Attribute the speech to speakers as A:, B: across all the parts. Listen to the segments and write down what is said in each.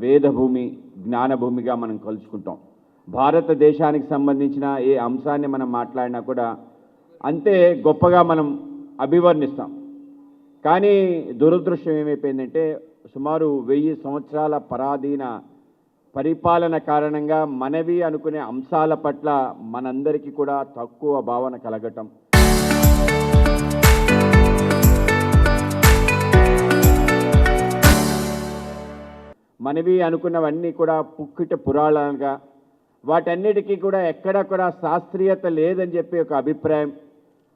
A: వేదభూమి, జ్ఞానభూమిగా మనం కలుసుకుంటాం. భారతదేశానికి సంబంధించిన ఏ అంశాన్ని మనం మాట్లాడినా కూడా అంతే గొప్పగా మనం అభివర్ణిస్తాం. కానీ దురదృష్టం ఏమైపోయిందంటే సుమారు 1000 సంవత్సరాల పరాధీన పరిపాలన కారణంగా మనవి అనుకునే అంశాల పట్ల మనందరికీ కూడా తక్కువ భావన కలగటం, మనవి అనుకున్నవన్నీ కూడా పుక్కిట పురాణాలుగా, వాటన్నిటికీ కూడా ఎక్కడ కూడా శాస్త్రీయత లేదని చెప్పి ఒక అభిప్రాయం.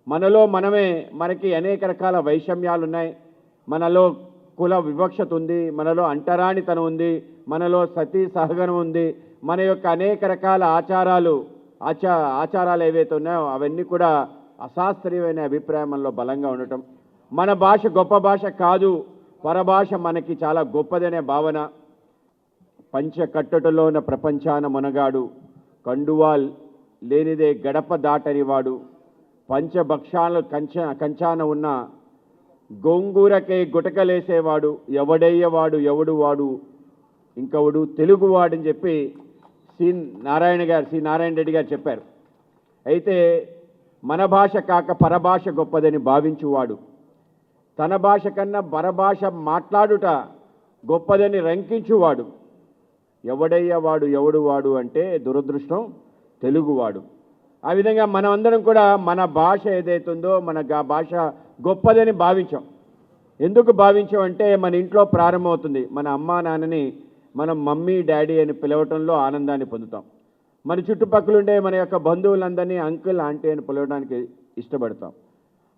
A: మనలో మనమే మనకి అనేక రకాల వైషమ్యాలు ఉన్నాయి. మనలో కుల వివక్షత ఉంది, మనలో అంటరానితనం ఉంది, మనలో సతీ సహగనం ఉంది, మన యొక్క అనేక రకాల ఆచారాలు ఏవైతే ఉన్నాయో అవన్నీ కూడా అశాస్త్రీయమైన అభిప్రాయం మనలో బలంగా ఉండటం, మన భాష గొప్ప భాష కాదు, పరభాష మనకి చాలా గొప్పదనే భావన, పంచకట్టటులోన ప్రపంచాన మునగాడు, కండువాల్ లేనిదే గడప దాటనివాడు, పంచభక్షాలు కంచాన ఉన్న గోంగూరకే గుటకలేసేవాడు, ఎవడయ్యవాడు ఎవడు వాడు ఇంకవుడు తెలుగువాడని చెప్పి సి నారాయణ రెడ్డి గారు చెప్పారు. అయితే మన భాష కాక పరభాష గొప్పదని భావించువాడు, తన భాష కన్నా పరభాష మాట్లాడుట గొప్పదని రంకించువాడు, ఎవడయ్యవాడు ఎవడు వాడు అంటే దురదృష్టం తెలుగువాడు. ఆ విధంగా మనమందరం కూడా మన భాష ఏదైతుందో మన భాష గొప్పదని భావించాం. ఎందుకు భావించాం అంటే మన ఇంట్లో ప్రారంభమవుతుంది. మన అమ్మా నాన్నని మనం మమ్మీ డాడీ అని పిలవటంలో ఆనందాన్ని పొందుతాం. మన చుట్టుపక్కలుండే మన యొక్క బంధువులందరినీ అంకుల్ ఆంటీ అని పిలవడానికి ఇష్టపడతాం.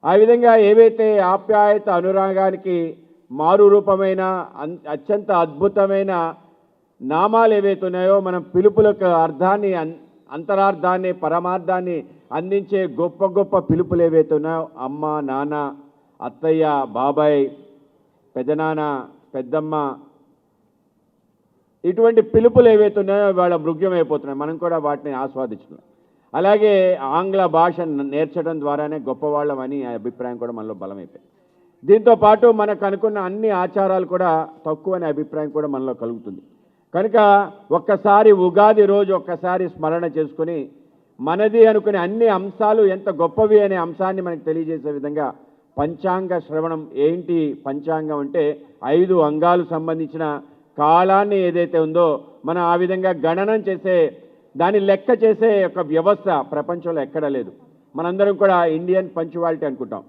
A: ఆ విధంగా ఏవైతే ఆప్యాయత అనురాగానికి మారు రూపమైన అత్యంత అద్భుతమైన నామాలు ఏవైతే ఉన్నాయో మనం పిలుపులకు అర్థాన్ని అంతరార్థాన్ని పరమార్థాన్ని అందించే గొప్ప గొప్ప పిలుపులు ఏవైతే ఉన్నాయో అమ్మ నాన్న అత్తయ్య బాబాయ్ పెదనాన్న పెద్దమ్మ ఇటువంటి పిలుపులు ఏవైతే ఉన్నాయో వాళ్ళ మృగ్యమైపోతున్నాయి. మనం కూడా వాటిని ఆస్వాదిస్తున్నాం. అలాగే ఆంగ్ల భాష నేర్చడం ద్వారానే గొప్పవాళ్ళం అని అభిప్రాయం కూడా మనలో బలమైపోయింది. దీంతోపాటు మనకు అనుకున్న అన్ని ఆచారాలు కూడా తక్కువ అనే అభిప్రాయం కూడా మనలో కలుగుతుంది. కనుక ఒక్కసారి ఉగాది రోజు ఒక్కసారి స్మరణ చేసుకుని మనది అనుకునే అన్ని అంశాలు ఎంత గొప్పవి అనే అంశాన్ని మనకు తెలియజేసే విధంగా పంచాంగ శ్రవణం. ఏంటి పంచాంగం అంటే 5 అంగాలు సంబంధించిన కాలాన్ని ఏదైతే ఉందో మనం ఆ విధంగా గణనం చేసే దాన్ని లెక్క చేసే ఒక వ్యవస్థ ప్రపంచంలో ఎక్కడా లేదు. మనందరం కూడా ఇండియన్ పంచువాలిటీ అనుకుంటాం.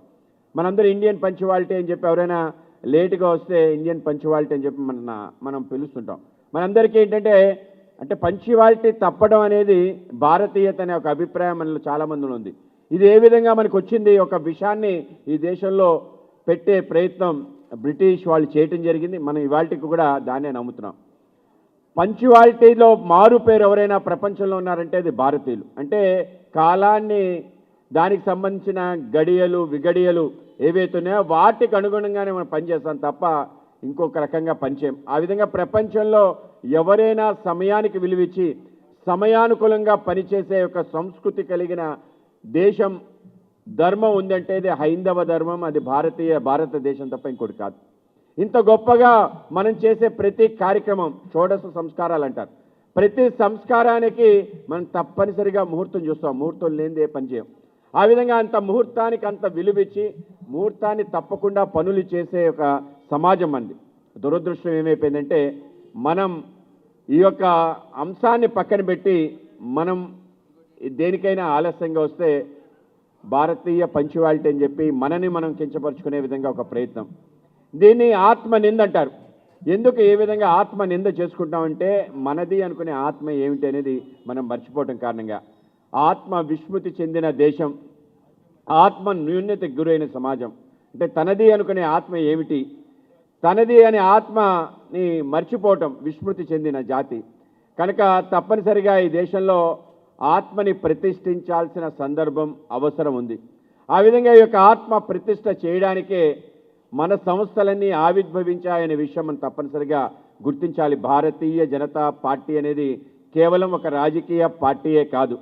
A: మనందరం ఇండియన్ పంచువాలిటీ అని చెప్పి ఎవరైనా లేటుగా వస్తే ఇండియన్ పంచువాలిటీ అని చెప్పి మనం పిలుస్తుంటాం. మనందరికీ ఏంటంటే అంటే పంచువాలిటీ తప్పడం అనేది భారతీయత అనే ఒక అభిప్రాయం మనలో చాలామందిలో ఉంది. ఇది ఏ విధంగా మనకు వచ్చింది? ఒక విషయాన్ని ఈ దేశంలో పెట్టే ప్రయత్నం బ్రిటిష్ వాళ్ళు చేయటం జరిగింది. మనం ఇవాళకి కూడా దాన్నే నమ్ముతున్నాం. పంచువాలిటీలో మారు పేరు ఎవరైనా ప్రపంచంలో ఉన్నారంటే అది భారతీయులు. అంటే కాలాన్ని దానికి సంబంధించిన గడియలు విగడియలు ఏవైతే ఉన్నాయో వాటికి అనుగుణంగానే మనం పనిచేస్తాం తప్ప ఇంకొక రకంగా పనిచేయం. ఆ విధంగా ప్రపంచంలో ఎవరైనా సమయానికి విలువిచ్చి సమయానుకూలంగా పనిచేసే ఒక సంస్కృతి కలిగిన దేశం ధర్మం ఉందంటే ఇది హైందవ ధర్మం, అది భారతదేశం తప్ప ఇంకోటి కాదు. ఇంత గొప్పగా మనం చేసే ప్రతి కార్యక్రమం షోడశ సంస్కారాలు అంటారు. ప్రతి సంస్కారానికి మనం తప్పనిసరిగా ముహూర్తం చూస్తాం. ముహూర్తం లేనిదే పని చేయం. ఆ విధంగా అంత ముహూర్తానికి అంత విలువిచ్చి ముహూర్తాన్ని తప్పకుండా పనులు చేసే ఒక సమాజం అంది. దురదృష్టం ఏమైపోయిందంటే మనం ఈ యొక్క అంశాన్ని పక్కన పెట్టి మనం దేనికైనా ఆలస్యంగా వస్తే భారతీయ పంచువాలిటీ అని చెప్పి మనని మనం కించపరుచుకునే విధంగా ఒక ప్రయత్నం. దీన్ని ఆత్మ నింద అంటారు. ఎందుకు ఏ విధంగా ఆత్మ నింద చేసుకుంటామంటే మనది అనుకునే ఆత్మ ఏమిటి అనేది మనం మర్చిపోవటం కారణంగా ఆత్మ విస్మృతి చెందిన దేశం, ఆత్మ న్యూన్యతకు గురైన సమాజం. అంటే తనది అనుకునే ఆత్మ ఏమిటి, తనది అనే ఆత్మని మర్చిపోవటం విస్మృతి చెందిన జాతి. కనుక తప్పనిసరిగా ఈ దేశంలో ఆత్మని ప్రతిష్ఠించాల్సిన సందర్భం అవసరం ఉంది. ఆ విధంగా ఈ యొక్క ఆత్మ ప్రతిష్ఠ చేయడానికే మన సంస్థలన్నీ ఆవిర్భవించాయనే విషయం మనం తప్పనిసరిగా గుర్తించాలి. భారతీయ జనతా పార్టీ అనేది కేవలం ఒక రాజకీయ పార్టీయే కాదు.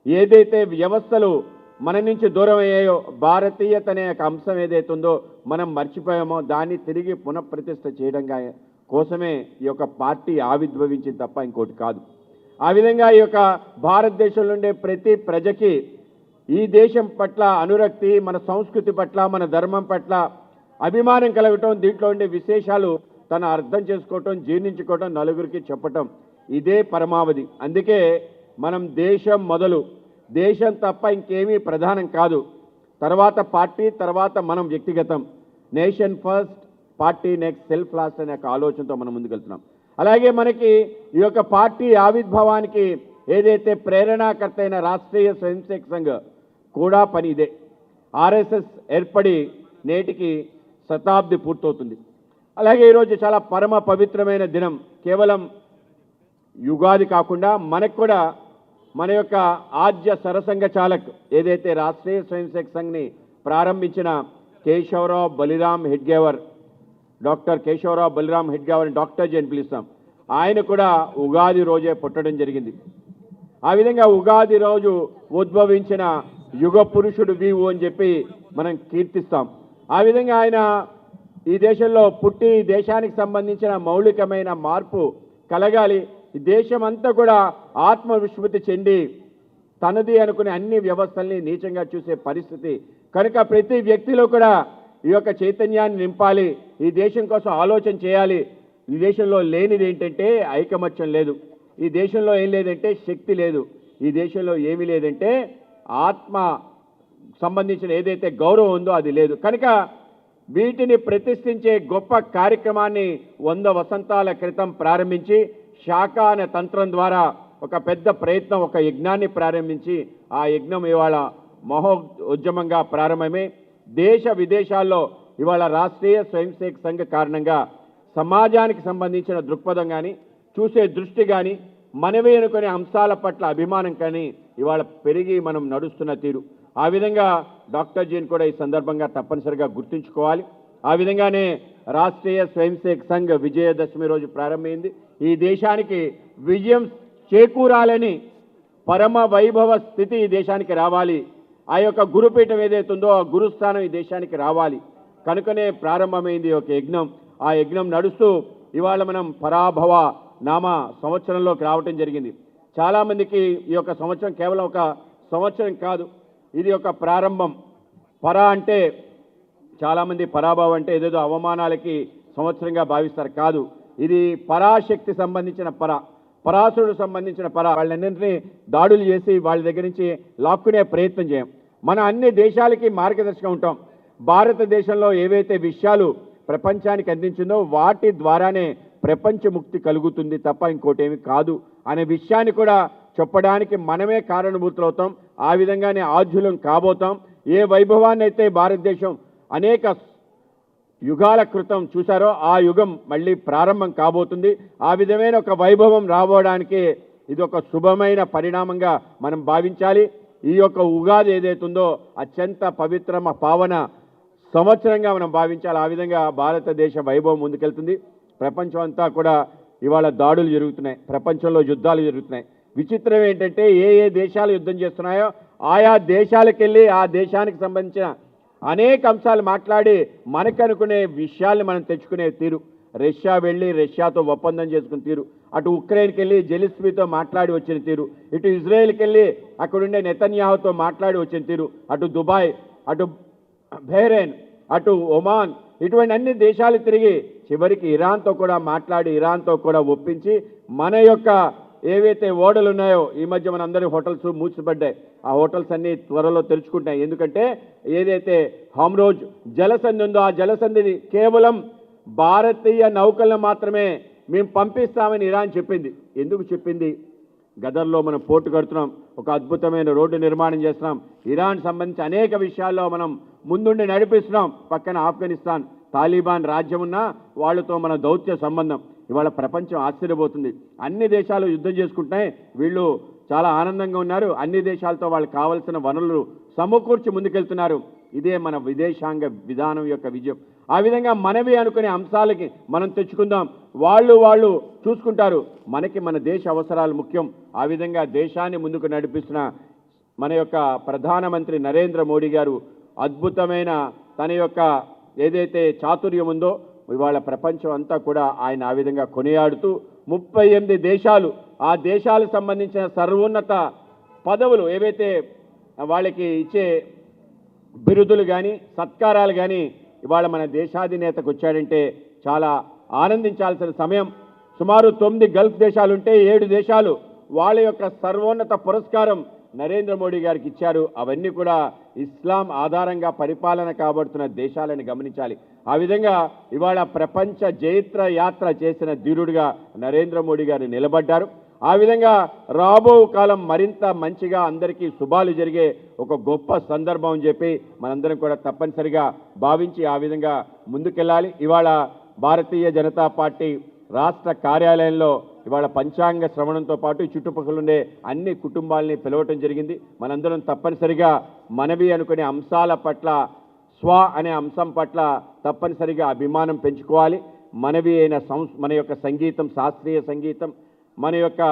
A: ఏదైతే వ్యవస్థలు మన నుంచి దూరం అయ్యాయో భారతీయత అనే ఒక అంశం ఏదైతే ఉందో మనం మర్చిపోయామో దాన్ని తిరిగి పునఃప్రతిష్ఠ చేయడంగా కోసమే ఈ యొక్క పార్టీ ఆవిర్భవించింది తప్ప ఇంకోటి కాదు. ఆ విధంగా ఈ యొక్క భారతదేశంలో ఉండే ప్రతి ప్రజకి ఈ దేశం పట్ల అనురక్తి, మన సంస్కృతి పట్ల, మన ధర్మం పట్ల అభిమానం కలగటం, దీంట్లో ఉండే విశేషాలు తను అర్థం చేసుకోవటం, జీర్ణించుకోవటం, నలుగురికి చెప్పటం, ఇదే పరమావధి. అందుకే మనం దేశం మొదలు, దేశం తప్ప ఇంకేమీ ప్రధానం కాదు, తర్వాత పార్టీ, తర్వాత మనం వ్యక్తిగతం, nation first, party next, self last అనే ఆలోచనతో మనం ముందుకెళ్తున్నాం. అలాగే మనకి ఈ యొక్క పార్టీ ఆవిర్భావానికి ఏదైతే ప్రేరణాకర్త అయిన రాష్ట్రీయ స్వయంసేవక సంఘ్ కూడా పని ఇదే. ఆర్ఎస్ఎస్ ఏర్పడి నేటికి శతాబ్ది పూర్తవుతుంది. అలాగే ఈరోజు చాలా పరమ పవిత్రమైన దినం. కేవలం యుగాది కాకుండా మనకు కూడా మన యొక్క ఆద్య సరసంఘ చాలక్ ఏదైతే రాష్ట్రీయ స్వయంసేవక సంఘ్ని ప్రారంభించిన కేశవరావు బలిరామ్ హెడ్గేవర్, డాక్టర్ కేశవరావు బలిరామ్ హెడ్గేవర్ డాక్టర్ జీ అని పిలుస్తాం, ఆయన కూడా ఉగాది రోజే పుట్టడం జరిగింది. ఆ విధంగా ఉగాది రోజు ఉద్భవించిన యుగ పురుషుడు వీవు అని చెప్పి మనం కీర్తిస్తాం. ఆ విధంగా ఆయన ఈ దేశంలో పుట్టి దేశానికి సంబంధించిన మౌలికమైన మార్పు కలగాలి, ఈ దేశమంతా కూడా ఆత్మవిస్మృతి చెంది తనది అనుకునే అన్ని వ్యవస్థల్ని నీచంగా చూసే పరిస్థితి కనుక ప్రతి వ్యక్తిలో కూడా ఈ యొక్క చైతన్యాన్ని నింపాలి, ఈ దేశం కోసం ఆలోచన చేయాలి. ఈ దేశంలో లేనిది ఏంటంటే ఐకమత్యం లేదు, ఈ దేశంలో ఏం లేదంటే శక్తి లేదు, ఈ దేశంలో ఏమీ లేదంటే ఆత్మ సంబంధించిన ఏదైతే గౌరవం ఉందో అది లేదు. కనుక వీటిని ప్రతిష్ఠించే గొప్ప కార్యక్రమాన్ని 100 వసంతాల క్రితం ప్రారంభించి శాఖ అనే తంత్రం ద్వారా ఒక పెద్ద ప్రయత్నం, ఒక యజ్ఞాన్ని ప్రారంభించి ఆ యజ్ఞం ఇవాళ మహోద్యమంగా ప్రారంభమే. దేశ విదేశాల్లో ఇవాళ రాష్ట్రీయ స్వయంసేవక సంఘ కారణంగా సమాజానికి సంబంధించిన దృక్పథం కానీ, చూసే దృష్టి కానీ, మనవి అనుకునే అంశాల పట్ల అభిమానం కానీ ఇవాళ పెరిగి మనం నడుస్తున్న తీరు. ఆ విధంగా డాక్టర్ జీని కూడా ఈ సందర్భంగా తప్పనిసరిగా గుర్తుంచుకోవాలి. ఆ విధంగానే రాష్ట్రీయ స్వయంసేవక సంఘ్ విజయదశమి రోజు ప్రారంభమైంది. ఈ దేశానికి విజయం చేకూరాలని, పరమ వైభవ స్థితి ఈ దేశానికి రావాలి, ఆ యొక్క గురుపీఠం ఏదైతే ఉందో ఆ గురుస్థానం ఈ దేశానికి రావాలి కనుకనే ప్రారంభమైంది ఒక యజ్ఞం. ఆ యజ్ఞం నడుస్తూ ఇవాళ మనం పరాభవ నామ సంవత్సరంలోకి రావటం జరిగింది. చాలామందికి ఈ యొక్క సంవత్సరం కేవలం ఒక సంవత్సరం కాదు, ఇది ఒక ప్రారంభం. పరా అంటే చాలామంది పరాభవం అంటే ఏదేదో అవమానాలకి సంవత్సరంగా భావిస్తారు, కాదు, ఇది పరాశక్తి సంబంధించిన పరాశుడు సంబంధించిన వాళ్ళన్నింటినీ దాడులు చేసి వాళ్ళ దగ్గర నుంచి లాక్కునే ప్రయత్నం చేయం. మన అన్ని దేశాలకి మార్గదర్శకంగా ఉంటాం. భారతదేశంలో ఏవైతే విషయాలు ప్రపంచానికి అందించిందో వాటి ద్వారానే ప్రపంచ ముక్తి కలుగుతుంది తప్ప ఇంకోటేమి కాదు అనే విషయాన్ని కూడా చెప్పడానికి మనమే కారణభూతులవుతాం. ఆ విధంగానే ఆద్యులం కాబోతాం. ఏ వైభవాన్ని అయితే భారతదేశం అనేక యుగాల క్రితం చూశారో ఆ యుగం మళ్ళీ ప్రారంభం కాబోతుంది. ఆ విధమైన ఒక వైభవం రాబోవడానికి ఇది ఒక శుభమైన పరిణామంగా మనం భావించాలి. ఈ యొక్క ఉగాది ఏదైతుందో అత్యంత పవిత్ర పావన సంవత్సరంగా మనం భావించాలి. ఆ విధంగా భారతదేశ వైభవం ముందుకెళ్తుంది. ప్రపంచం అంతా కూడా ఇవాళ దాడులు జరుగుతున్నాయి, ప్రపంచంలో యుద్ధాలు జరుగుతున్నాయి. విచిత్రం ఏంటంటే ఏ దేశాలు యుద్ధం చేస్తున్నాయో ఆయా దేశాలకెళ్ళి ఆ దేశానికి సంబంధించిన అనేక అంశాలు మాట్లాడి మనకనుకునే విషయాల్ని మనం తెచ్చుకునే తీరు. రష్యా వెళ్ళి రష్యాతో ఒప్పందం చేసుకున్న తీరు, అటు ఉక్రెయిన్కి వెళ్ళి జెలిస్కీతో మాట్లాడి వచ్చిన తీరు, ఇటు ఇజ్రాయెల్కి వెళ్ళి అక్కడుండే నెతన్యాహుతో మాట్లాడి వచ్చిన తీరు, అటు దుబాయ్, అటు బహ్రెయిన్, అటు ఒమాన్, ఇటువంటి అన్ని దేశాలు తిరిగి చివరికి ఇరాన్తో కూడా మాట్లాడి ఇరాన్తో కూడా ఒప్పించి మన యొక్క ఏవైతే ఓడలు ఉన్నాయో ఈ మధ్య మన అందరి హోటల్స్ మూసిపడ్డాయి, ఆ హోటల్స్ అన్నీ త్వరలో తెరుచుకుంటాయి. ఎందుకంటే ఏదైతే హమ్రోజ్ జలసంధి ఉందో ఆ జలసంధిని కేవలం భారతీయ నౌకలను మాత్రమే మేము పంపిస్తామని ఇరాన్ చెప్పింది. ఎందుకు చెప్పింది? గదర్లో మనం పోర్టు కడుతున్నాం, ఒక అద్భుతమైన రోడ్డు నిర్మాణం చేస్తున్నాం, ఇరాన్ సంబంధించి అనేక విషయాల్లో మనం ముందుండి నడిపిస్తున్నాం. పక్కన ఆఫ్ఘనిస్తాన్ తాలిబాన్ రాజ్యం ఉన్నా వాళ్ళతో మన దౌత్య సంబంధం. ఇవాళ ప్రపంచం ఆశ్చర్యపోతుంది. అన్ని దేశాలు యుద్ధం చేసుకుంటున్నాయి, వీళ్ళు చాలా ఆనందంగా ఉన్నారు, అన్ని దేశాలతో వాళ్ళకి కావాల్సిన వనరులు సమకూర్చి ముందుకెళ్తున్నారు. ఇదే మన విదేశాంగ విధానం యొక్క విజయం. ఆ విధంగా మనవి అనుకునే అంశాలకి మనం తెచ్చుకుందాం, వాళ్ళు చూసుకుంటారు. మనకి మన దేశ అవసరాలు ముఖ్యం. ఆ విధంగా దేశాన్ని ముందుకు నడిపిస్తున్న మన యొక్క ప్రధానమంత్రి నరేంద్ర మోడీ గారు అద్భుతమైన తన యొక్క ఏదైతే చాతుర్యం ఉందో ఇవాళ ప్రపంచం అంతా కూడా ఆయన ఆ విధంగా కొనియాడుతూ 38 దేశాలు, ఆ దేశాలకు సంబంధించిన సర్వోన్నత పదవులు ఏవైతే వాళ్ళకి ఇచ్చే బిరుదులు కానీ సత్కారాలు కానీ ఇవాళ మన దేశాధినేతకు వచ్చాడంటే చాలా ఆనందించాల్సిన సమయం. సుమారు 9 గల్ఫ్ దేశాలుంటే 7 దేశాలు వాళ్ళ యొక్క సర్వోన్నత పురస్కారం నరేంద్ర మోడీ గారికి ఇచ్చారు. అవన్నీ కూడా ఇస్లాం ఆధారంగా పరిపాలన కాబడుతున్న దేశాలని గమనించాలి. ఆ విధంగా ఇవాళ ప్రపంచ జైత్ర యాత్ర చేసిన ధీరుడిగా నరేంద్ర మోడీ గారు నిలబడ్డారు. ఆ విధంగా రాబో కాలం మరింత మంచిగా అందరికీ శుభాలు జరిగే ఒక గొప్ప సందర్భం అని చెప్పి మనందరం కూడా తప్పనిసరిగా భావించి ఆ విధంగా ముందుకెళ్ళాలి. ఇవాళ భారతీయ జనతా పార్టీ రాష్ట్ర కార్యాలయంలో ఇవాళ పంచాంగ శ్రవణంతో పాటు చుట్టుపక్కల ఉండే అన్ని కుటుంబాలని పిలవటం జరిగింది. మనందరం తప్పనిసరిగా మనవి అనుకునే అంశాల పట్ల, స్వ అనే అంశం పట్ల తప్పనిసరిగా అభిమానం పెంచుకోవాలి. మనవి అయిన మన యొక్క సంగీతం, శాస్త్రీయ సంగీతం, మన యొక్క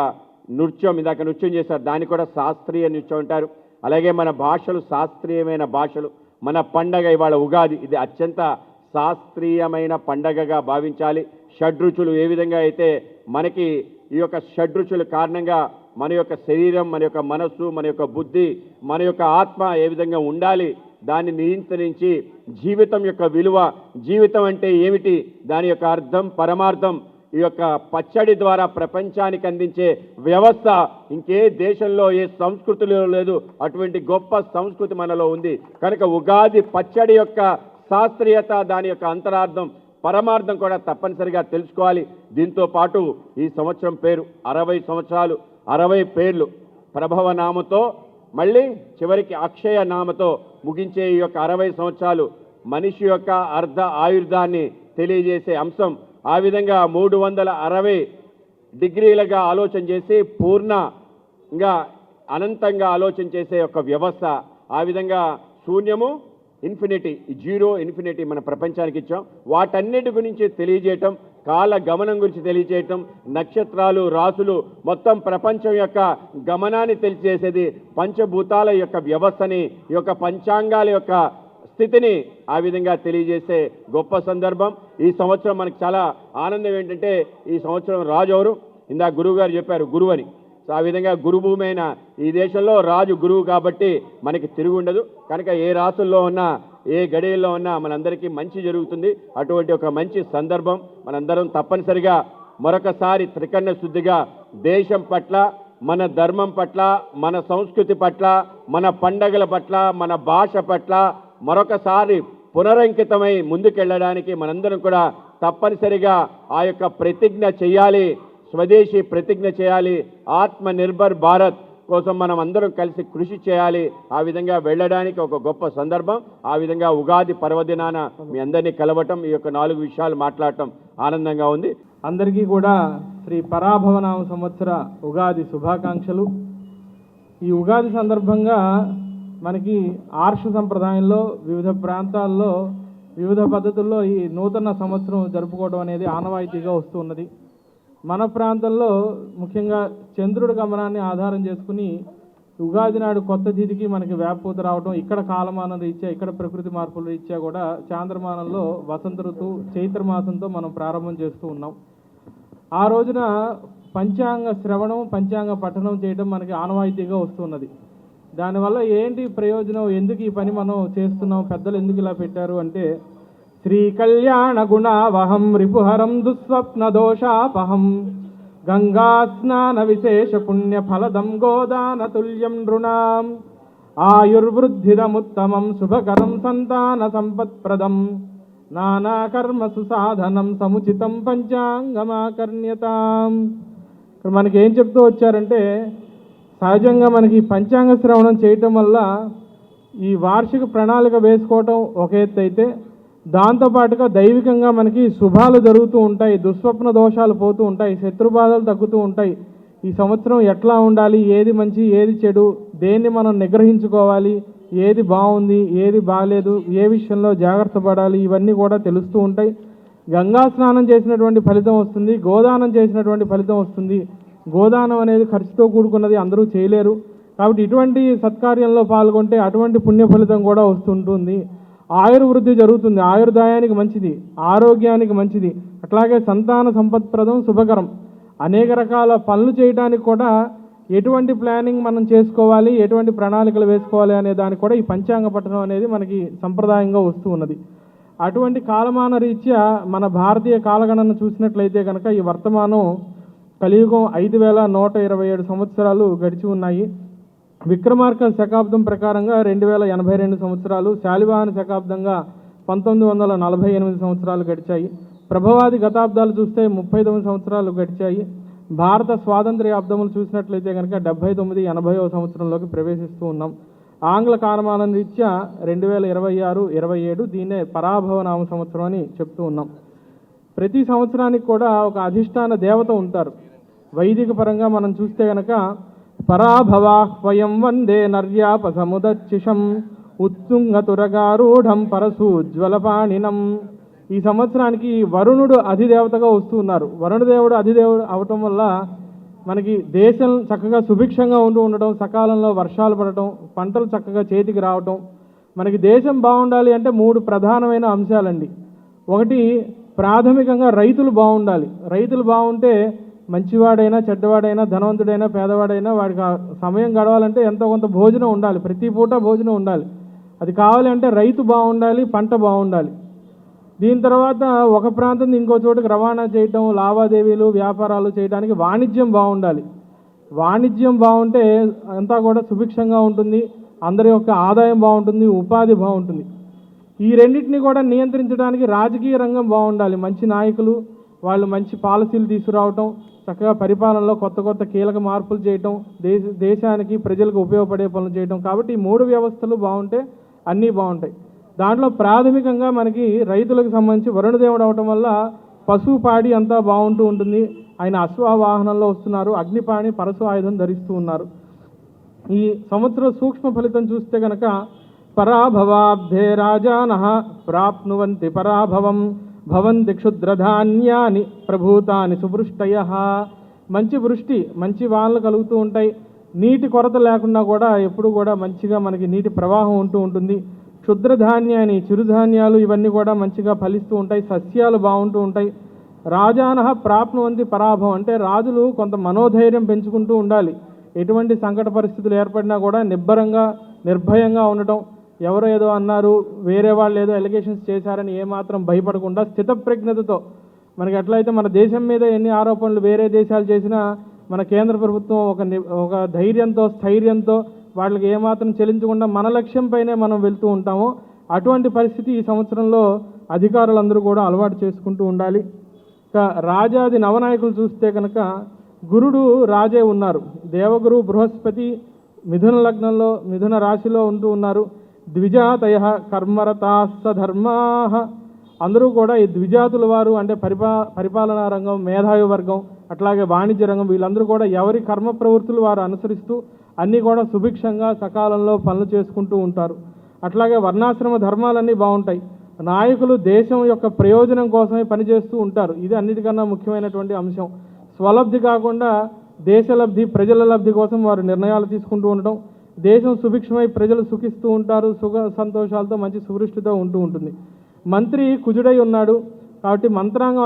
A: నృత్యం, ఇందాక నృత్యం చేశారు, దాన్ని కూడా శాస్త్రీయ నృత్యం అంటారు. అలాగే మన భాషలు శాస్త్రీయమైన భాషలు. మన పండగ ఇవాళ ఉగాది, ఇది అత్యంత శాస్త్రీయమైన పండగగా భావించాలి. షడ్రుచులు ఏ విధంగా అయితే మనకి ఈ యొక్క షడ్రుచుల కారణంగా మన యొక్క శరీరం, మన యొక్క మనస్సు, మన యొక్క బుద్ధి, మన యొక్క ఆత్మ ఏ విధంగా ఉండాలి, దాన్ని నియంత్రించి జీవితం యొక్క విలువ, జీవితం అంటే ఏమిటి, దాని యొక్క అర్థం, పరమార్థం ఈ యొక్క పచ్చడి ద్వారా ప్రపంచానికి అందించే వ్యవస్థ ఇంకే దేశంలో, ఏ సంస్కృతిలో లేదు. అటువంటి గొప్ప సంస్కృతి మనలో ఉంది. కనుక ఉగాది పచ్చడి యొక్క శాస్త్రీయత, దాని యొక్క అంతరార్థం, పరమార్థం కూడా తప్పనిసరిగా తెలుసుకోవాలి. దీంతో పాటు ఈ సంవత్సరం పేరు 60 సంవత్సరాలు, 60 పేర్లు ప్రభవ నామతో మళ్ళీ చివరికి అక్షయ నామతో ముగించే ఈ యొక్క 60 సంవత్సరాలు మనిషి యొక్క అర్ధ ఆయుర్దాన్ని తెలియజేసే అంశం. ఆ విధంగా 360 డిగ్రీలుగా ఆలోచన చేసి పూర్ణంగా అనంతంగా ఆలోచన చేసే ఒక వ్యవస్థ. ఆ విధంగా శూన్యము, ఇన్ఫినిటీ, జీరో, ఇన్ఫినిటీ మన ప్రపంచానికి ఇచ్చాం. వాటన్నిటి గురించి తెలియజేయటం, కాల గమనం గురించి తెలియజేయటం, నక్షత్రాలు, రాసులు, మొత్తం ప్రపంచం యొక్క గమనాన్ని తెలియజేసేది, పంచభూతాల యొక్క వ్యవస్థని, ఈ యొక్క పంచాంగాల యొక్క స్థితిని ఆ విధంగా తెలియజేసే గొప్ప సందర్భం. ఈ సంవత్సరం మనకు చాలా ఆనందం ఏంటంటే ఈ సంవత్సరం రాజు ఎవరు, ఇందాక గురువు గారు చెప్పారు గురువు అని. సో ఆ విధంగా గురుభూమి అయిన ఈ దేశంలో రాజు గురువు కాబట్టి మనకి తిరుగు ఉండదు. కనుక ఏ రాసుల్లో ఉన్నా, ఏ గడియల్లో ఉన్నా మనందరికీ మంచి జరుగుతుంది. అటువంటి ఒక మంచి సందర్భం మనందరం తప్పనిసరిగా మరొకసారి త్రికరణ శుద్ధిగా దేశం పట్ల, మన ధర్మం పట్ల, మన సంస్కృతి పట్ల, మన పండగల పట్ల, మన భాష పట్ల మరొకసారి పునరంకితమై ముందుకెళ్ళడానికి మనందరం కూడా తప్పనిసరిగా ఆ యొక్క ప్రతిజ్ఞ చేయాలి, స్వదేశీ ప్రతిజ్ఞ చేయాలి. ఆత్మ నిర్భర్ భారత్ కోసం మనం అందరం కలిసి కృషి చేయాలి. ఆ విధంగా వెళ్ళడానికి ఒక గొప్ప సందర్భం. ఆ విధంగా ఉగాది పర్వదినాన మీ అందరినీ కలవటం, ఈ యొక్క 4 విషయాలు మాట్లాడటం ఆనందంగా ఉంది.
B: అందరికీ కూడా శ్రీ పరాభవనామ సంవత్సర ఉగాది శుభాకాంక్షలు. ఈ ఉగాది సందర్భంగా మనకి ఆర్ష సంప్రదాయంలో వివిధ ప్రాంతాల్లో వివిధ పద్ధతుల్లో ఈ నూతన సంవత్సరం జరుపుకోవడం అనేది ఆనవాయితీగా వస్తూ ఉన్నది. మన ప్రాంతంలో ముఖ్యంగా చంద్రుడి గమనాన్ని ఆధారం చేసుకుని ఉగాది నాడు కొత్త తిథికి మనకి వేపూత రావడం, ఇక్కడ కాలమానం రీత్యా, ఇక్కడ ప్రకృతి మార్పుల రీత్యా కూడా చాంద్రమానంలో వసంత ఋతువు చైత్రమాసంతో మనం ప్రారంభం చేస్తూ ఉన్నాం. ఆ రోజున పంచాంగ శ్రవణం, పంచాంగ పఠనం చేయడం మనకి ఆనవాయితీగా వస్తున్నది. దానివల్ల ఏంటి ప్రయోజనం, ఎందుకు ఈ పని మనం చేస్తున్నాం, పెద్దలు ఎందుకు ఇలా పెట్టారు అంటే, శ్రీ కళ్యాణ గుణావహం రిపుహరం దుస్వప్న దోషాపహం గంగా స్నాన విశేష పుణ్య ఫలదం గోదాన తుల్యం నృణాం ఆయుర్వృద్ధిదముత్తమం శుభకరం సంతాన సంపత్ప్రదం నానాకర్మ సుసాధనం సముచితం పంచాంగమాకర్ణ్యతాం. ఇక్కడ మనకి ఏం చెప్తూ వచ్చారంటే, సహజంగా మనకి పంచాంగ శ్రవణం చేయటం వల్ల ఈ వార్షిక ప్రణాళిక వేసుకోవటం ఒక ఎత్తు అయితే, దాంతోపాటుగా దైవికంగా మనకి శుభాలు జరుగుతూ ఉంటాయి, దుస్వప్న దోషాలు పోతూ ఉంటాయి, శత్రుబాధలు తగ్గుతూ ఉంటాయి. ఈ సంవత్సరం ఎట్లా ఉండాలి, ఏది మంచి ఏది చెడు, దేన్ని మనం నిగ్రహించుకోవాలి, ఏది బాగుంది ఏది బాగలేదు, ఏ విషయంలో జాగ్రత్త పడాలి, ఇవన్నీ కూడా తెలుస్తూ ఉంటాయి. గంగా స్నానం చేసినటువంటి ఫలితం వస్తుంది, గోదానం చేసినటువంటి ఫలితం వస్తుంది. గోదానం అనేది ఖర్చుతో కూడుకున్నది, అందరూ చేయలేరు. కాబట్టి ఇటువంటి సత్కార్యంలో పాల్గొంటే అటువంటి పుణ్య ఫలితం కూడా వస్తుంటుంది. ఆయుర్వృద్ధి జరుగుతుంది, ఆయుర్దాయానికి మంచిది, ఆరోగ్యానికి మంచిది, అట్లాగే సంతాన సంపత్ప్రదం, శుభకరం. అనేక రకాల పనులు చేయడానికి కూడా ఎటువంటి ప్లానింగ్ మనం చేసుకోవాలి, ఎటువంటి ప్రణాళికలు వేసుకోవాలి అనే దానికి కూడా ఈ పంచాంగ పఠనం అనేది మనకి సంప్రదాయంగా వస్తూ ఉన్నది. అటువంటి కాలమాన రీత్యా మన భారతీయ కాలగణన చూసినట్లయితే కనుక ఈ వర్తమానం కలియుగం 5127 సంవత్సరాలు గడిచి ఉన్నాయి. విక్రమార్క శకాబ్దం ప్రకారంగా 2082 సంవత్సరాలు, శాలివాహన శకాబ్దంగా 1948 సంవత్సరాలు గడిచాయి. ప్రభవాది గతాబ్దాలు చూస్తే 39 సంవత్సరాలు గడిచాయి. భారత స్వాతంత్ర్యాబ్దములు చూసినట్లయితే కనుక 79, 80వ సంవత్సరంలోకి ప్రవేశిస్తూ ఉన్నాం. ఆంగ్ల కాలమానం రీత్యా 2026, 27 దీన్నే పరాభవనామ సంవత్సరం అని చెప్తూ ఉన్నాం. ప్రతి సంవత్సరానికి కూడా ఒక అధిష్టాన దేవత ఉంటారు. వైదిక పరంగా మనం చూస్తే కనుక పరాభవాహ్వయం వందే నర్యాపసముదచ్చిషం ఉత్తుంగతురగారూఢం పరశూజ్వలపాణినం. ఈ సంవత్సరానికి వరుణుడు అధిదేవతగా వస్తూ ఉన్నారు. వరుణదేవుడు అధిదేవుడు అవటం వల్ల మనకి దేశం చక్కగా సుభిక్షంగా ఉండడం, సకాలంలో వర్షాలు పడటం, పంటలు చక్కగా చేతికి రావటం. మనకి దేశం బాగుండాలి అంటే 3 ప్రధానమైన అంశాలండి. ఒకటి, ప్రాథమికంగా రైతులు బాగుండాలి. రైతులు బాగుంటే మంచివాడైనా, చెడ్డవాడైనా, ధనవంతుడైనా, పేదవాడైనా వాడికి ఆ సమయం గడవాలంటే ఎంతో కొంత భోజనం ఉండాలి, ప్రతి పూట భోజనం ఉండాలి. అది కావాలి అంటే రైతు బాగుండాలి, పంట బాగుండాలి. దీని తర్వాత ఒక ప్రాంతం ఇంకో చోటుకు రవాణా చేయటం, లావాదేవీలు, వ్యాపారాలు చేయడానికి వాణిజ్యం బాగుండాలి. వాణిజ్యం బాగుంటే అంతా కూడా సుభిక్షంగా ఉంటుంది, అందరి యొక్క ఆదాయం బాగుంటుంది, ఉపాధి బాగుంటుంది. ఈ రెండింటిని కూడా నియంత్రించడానికి రాజకీయ రంగం బాగుండాలి. మంచి నాయకులు, వాళ్ళు మంచి పాలసీలు తీసుకురావటం, చక్కగా పరిపాలనలో కొత్త కొత్త కీలక మార్పులు చేయటం, దేశానికి ప్రజలకు ఉపయోగపడే పనులు చేయటం. కాబట్టి ఈ 3 వ్యవస్థలు బాగుంటే అన్నీ బాగుంటాయి. దాంట్లో ప్రాథమికంగా మనకి రైతులకు సంబంధించి వరుణదేవుడు అవటం వల్ల పశువు పాడి అంతా బాగుంటూ ఉంటుంది. ఆయన అశ్వవాహనంలో వస్తున్నారు, అగ్నిపాణి పరశు ఆయుధం ధరిస్తూ ఉన్నారు. ఈ సంవత్సరం సూక్ష్మ ఫలితం చూస్తే కనుక పరాభవాబ్ధే రాజానః ప్రాప్నువంతి పరాభవం భవంతి క్షుద్రధాన్యాని ప్రభూతాని సువృష్టయః. మంచి వృష్టి, మంచి వానలు కలుగుతూ ఉంటాయి. నీటి కొరత లేకుండా కూడా ఎప్పుడు కూడా మంచిగా మనకి నీటి ప్రవాహం ఉంటూ ఉంటుంది. క్షుద్రధాన్యాన్ని, చిరుధాన్యాలు ఇవన్నీ కూడా మంచిగా ఫలిస్తూ ఉంటాయి, సస్యాలు బాగుంటూ ఉంటాయి. రాజానః ప్రాప్నువంతి పరాభవం అంటే రాజులు కొంత మనోధైర్యం పెంచుకుంటూ ఉండాలి. ఎటువంటి సంకట పరిస్థితులు ఏర్పడినా కూడా నిబ్బరంగా, నిర్భయంగా ఉండటం. ఎవరో ఏదో అన్నారు, వేరే వాళ్ళు ఏదో ఎలిగేషన్స్ చేశారని ఏమాత్రం భయపడకుండా స్థితప్రజ్ఞతతో, మనకి ఎట్లయితే మన దేశం మీద ఎన్ని ఆరోపణలు వేరే దేశాలు చేసినా మన కేంద్ర ప్రభుత్వం ఒక ధైర్యంతో, స్థైర్యంతో వాళ్ళకి ఏమాత్రం చెల్లించకుండా మన లక్ష్యంపైనే మనం వెళ్తూ ఉంటామో అటువంటి పరిస్థితి ఈ సంవత్సరంలో అధికారులందరూ కూడా అలవాటు చేసుకుంటూ ఉండాలి. ఇక రాజాది నవనాయకులు చూస్తే కనుక గురుడు రాజే ఉన్నారు. దేవగురు బృహస్పతి మిథున లగ్నంలో, మిథున రాశిలో ఉంటూ ఉన్నారు. ద్విజాతయ కర్మరతాస్స ధర్మాః. అందరూ కూడా ఈ ద్విజాతుల వారు అంటే పరిపాలనా రంగం, మేధావి వర్గం, అట్లాగే వాణిజ్య రంగం, వీళ్ళందరూ కూడా ఎవరి కర్మ ప్రవృత్తులు వారు అనుసరిస్తూ అన్నీ కూడా సుభిక్షంగా సకాలంలో పనులు చేసుకుంటూ ఉంటారు. అట్లాగే వర్ణాశ్రమ ధర్మాలన్నీ బాగుంటాయి. నాయకులు దేశం యొక్క ప్రయోజనం కోసమే పనిచేస్తూ ఉంటారు. ఇది అన్నిటికన్నా ముఖ్యమైనటువంటి అంశం. స్వలబ్ధి కాకుండా దేశలబ్ధి, ప్రజల లబ్ధి కోసం వారు నిర్ణయాలు తీసుకుంటూ ఉండటం. దేశం సుభిక్షమై ప్రజలు సుఖిస్తూ ఉంటారు, సుఖ సంతోషాలతో మంచి సువృష్టితో ఉంటూ ఉంటుంది. మంత్రి కుజుడై ఉన్నాడు కాబట్టి మంత్రాంగం